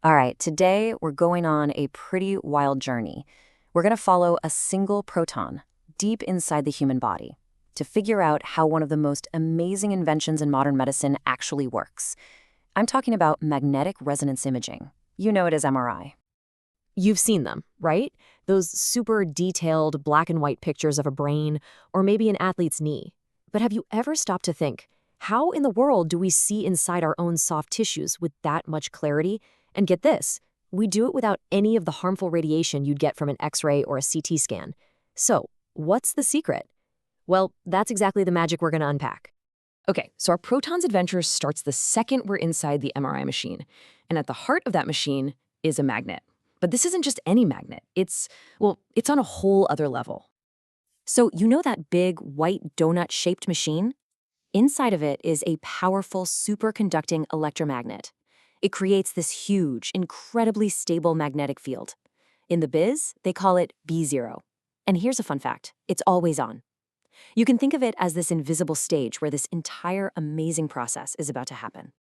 All right, today we're going on a pretty wild journey. We're going to follow a single proton deep inside the human body to figure out how one of the most amazing inventions in modern medicine actually works. I'm talking about magnetic resonance imaging. You know it as MRI. You've seen them, right? Those super detailed black and white pictures of a brain or maybe an athlete's knee. But have you ever stopped to think, how in the world do we see inside our own soft tissues with that much clarity? And get this, we do it without any of the harmful radiation you'd get from an X-ray or a CT scan. So, what's the secret? Well, that's exactly the magic we're going to unpack. Okay, so our protons adventure starts the second we're inside the MRI machine. And at the heart of that machine is a magnet. But this isn't just any magnet. It's on a whole other level. So, you know that big, white, donut-shaped machine? Inside of it is a powerful superconducting electromagnet. It creates this huge, incredibly stable magnetic field. In the biz, they call it B0. And here's a fun fact. It's always on. You can think of it as this invisible stage where this entire amazing process is about to happen.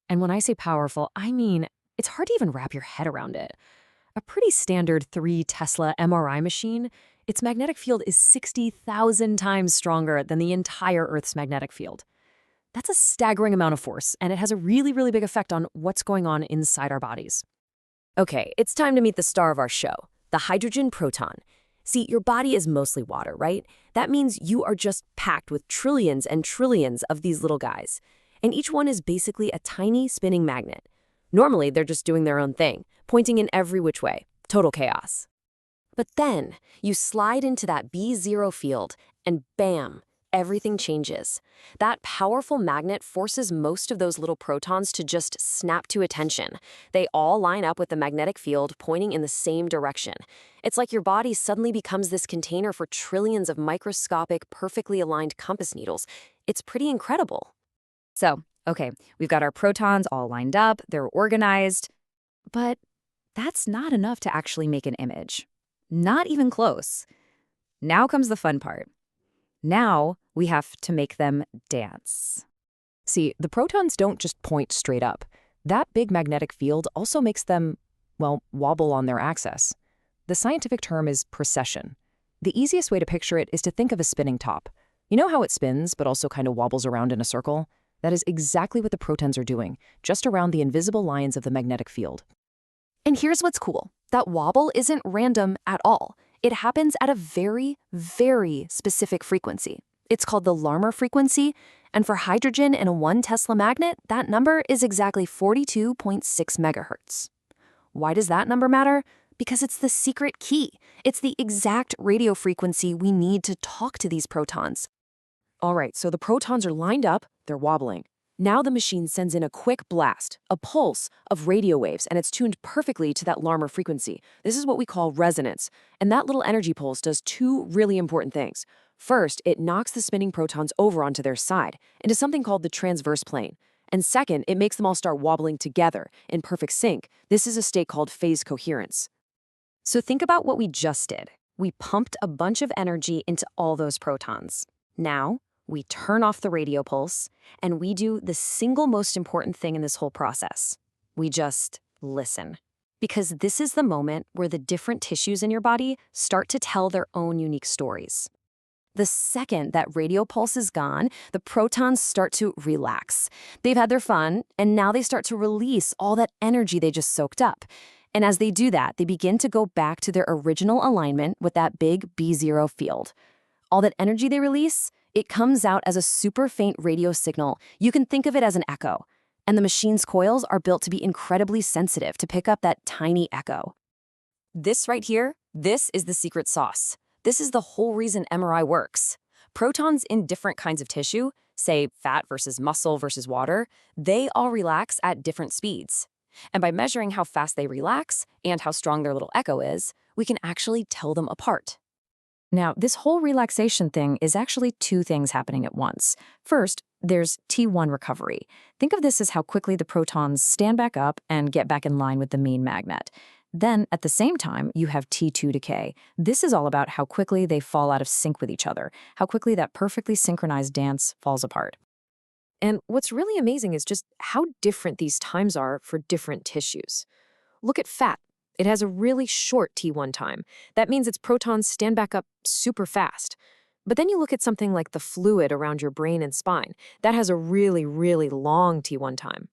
And when I say powerful, I mean, it's hard to even wrap your head around it. A pretty standard 3 Tesla MRI machine, its magnetic field is 60,000 times stronger than the entire Earth's magnetic field. That's a staggering amount of force, and it has a really, really big effect on what's going on inside our bodies. Okay, it's time to meet the star of our show, the hydrogen proton. See, your body is mostly water, right? That means you are just packed with trillions and trillions of these little guys. And each one is basically a tiny spinning magnet. Normally, they're just doing their own thing, pointing in every which way. Total chaos. But then, you slide into that B0 field, and bam, everything changes. That powerful magnet forces most of those little protons to just snap to attention. They all line up with the magnetic field pointing in the same direction. It's like your body suddenly becomes this container for trillions of microscopic, perfectly aligned compass needles. It's pretty incredible. So, okay, we've got our protons all lined up, they're organized, but that's not enough to actually make an image. Not even close. Now comes the fun part. Now we have to make them dance. See, the protons don't just point straight up. That big magnetic field also makes them, wobble on their axis. The scientific term is precession. The easiest way to picture it is to think of a spinning top. You know how it spins, but also kind of wobbles around in a circle? That is exactly what the protons are doing, just around the invisible lines of the magnetic field. And here's what's cool. That wobble isn't random at all. It happens at a very, very specific frequency. It's called the Larmor frequency, and for hydrogen in a 1 Tesla magnet, that number is exactly 42.6 megahertz. Why does that number matter? Because it's the secret key. It's the exact radio frequency we need to talk to these protons. All right, so the protons are lined up, they're wobbling. Now the machine sends in a quick blast, a pulse of radio waves, and it's tuned perfectly to that Larmor frequency. This is what we call resonance. And that little energy pulse does 2 really important things. First, it knocks the spinning protons over onto their side, into something called the transverse plane. And second, it makes them all start wobbling together in perfect sync. This is a state called phase coherence. So think about what we just did. We pumped a bunch of energy into all those protons. Now, we turn off the radio pulse, and we do the single most important thing in this whole process. We just listen. Because this is the moment where the different tissues in your body start to tell their own unique stories. The second that radio pulse is gone, the protons start to relax. They've had their fun, and now they start to release all that energy they just soaked up. And as they do that, they begin to go back to their original alignment with that big B0 field. All that energy they release, it comes out as a super faint radio signal. You can think of it as an echo. And the machine's coils are built to be incredibly sensitive to pick up that tiny echo. This right here, this is the secret sauce. This is the whole reason MRI works. Protons in different kinds of tissue, say fat versus muscle versus water, they all relax at different speeds. And by measuring how fast they relax and how strong their little echo is, we can actually tell them apart. Now, this whole relaxation thing is actually 2 things happening at once. First, there's T1 recovery. Think of this as how quickly the protons stand back up and get back in line with the main magnet. Then, at the same time, you have T2 decay. This is all about how quickly they fall out of sync with each other, how quickly that perfectly synchronized dance falls apart. And what's really amazing is just how different these times are for different tissues. look at fat. It has a really short T1 time. That means its protons stand back up super fast. But then you look at something like the fluid around your brain and spine. That has a really, really long T1 time.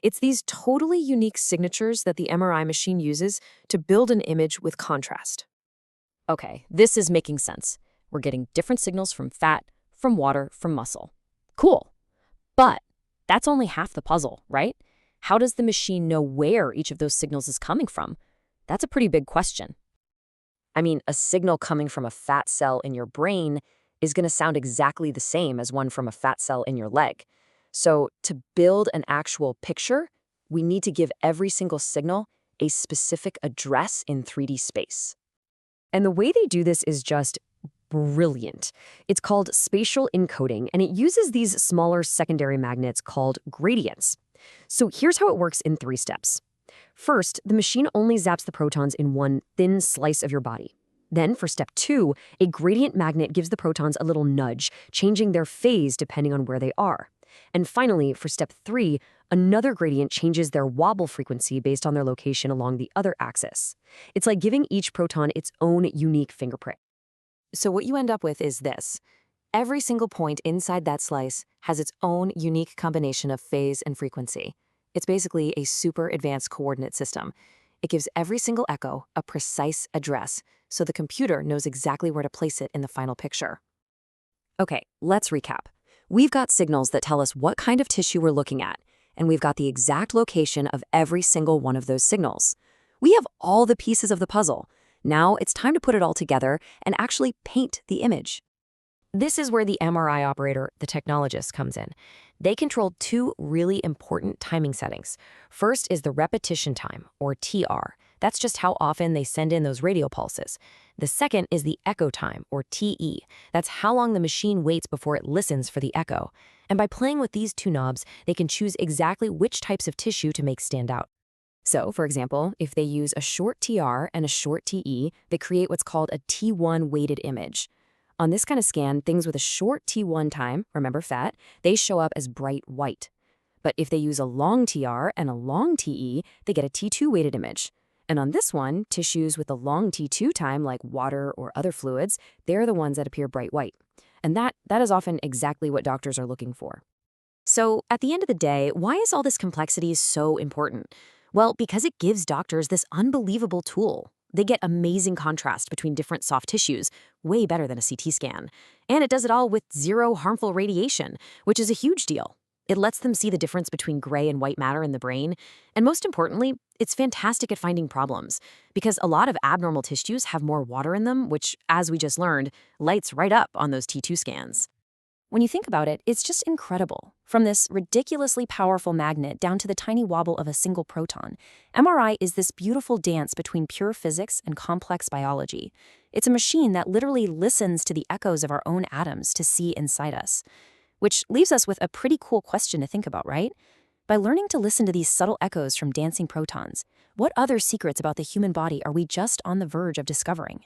It's these totally unique signatures that the MRI machine uses to build an image with contrast. Okay, this is making sense. We're getting different signals from fat, from water, from muscle. Cool. But that's only half the puzzle, right? How does the machine know where each of those signals is coming from? That's a pretty big question. I mean, a signal coming from a fat cell in your brain is going to sound exactly the same as one from a fat cell in your leg. So to build an actual picture, we need to give every single signal a specific address in 3D space. And the way they do this is just brilliant. It's called spatial encoding, and it uses these smaller secondary magnets called gradients. So here's how it works in 3 steps. First, the machine only zaps the protons in one thin slice of your body. Then, for step 2, a gradient magnet gives the protons a little nudge, changing their phase depending on where they are. And finally, for step 3, another gradient changes their wobble frequency based on their location along the other axis. It's like giving each proton its own unique fingerprint. So what you end up with is this. Every single point inside that slice has its own unique combination of phase and frequency. It's basically a super advanced coordinate system. It gives every single echo a precise address, so the computer knows exactly where to place it in the final picture. Okay, let's recap. We've got signals that tell us what kind of tissue we're looking at, and we've got the exact location of every single one of those signals. We have all the pieces of the puzzle. Now it's time to put it all together and actually paint the image. This is where the MRI operator, the technologist, comes in. They control 2 really important timing settings. First is the repetition time, or TR. That's just how often they send in those radio pulses. The second is the echo time, or TE. That's how long the machine waits before it listens for the echo. And by playing with these 2 knobs, they can choose exactly which types of tissue to make stand out. So, for example, if they use a short TR and a short TE, they create what's called a T1 weighted image. On this kind of scan, things with a short T1 time, remember fat, they show up as bright white. But if they use a long TR and a long TE, they get a T2 weighted image. And on this one, tissues with a long T2 time, like water or other fluids, they're the ones that appear bright white. And that is often exactly what doctors are looking for. So, at the end of the day, why is all this complexity so important? Well, because it gives doctors this unbelievable tool. They get amazing contrast between different soft tissues, way better than a CT scan. And it does it all with 0 harmful radiation, which is a huge deal. It lets them see the difference between gray and white matter in the brain. And most importantly, it's fantastic at finding problems, because a lot of abnormal tissues have more water in them, which, as we just learned, lights right up on those T2 scans. When you think about it, it's just incredible. From this ridiculously powerful magnet down to the tiny wobble of a single proton, MRI is this beautiful dance between pure physics and complex biology. It's a machine that literally listens to the echoes of our own atoms to see inside us. Which leaves us with a pretty cool question to think about, right? By learning to listen to these subtle echoes from dancing protons, what other secrets about the human body are we just on the verge of discovering?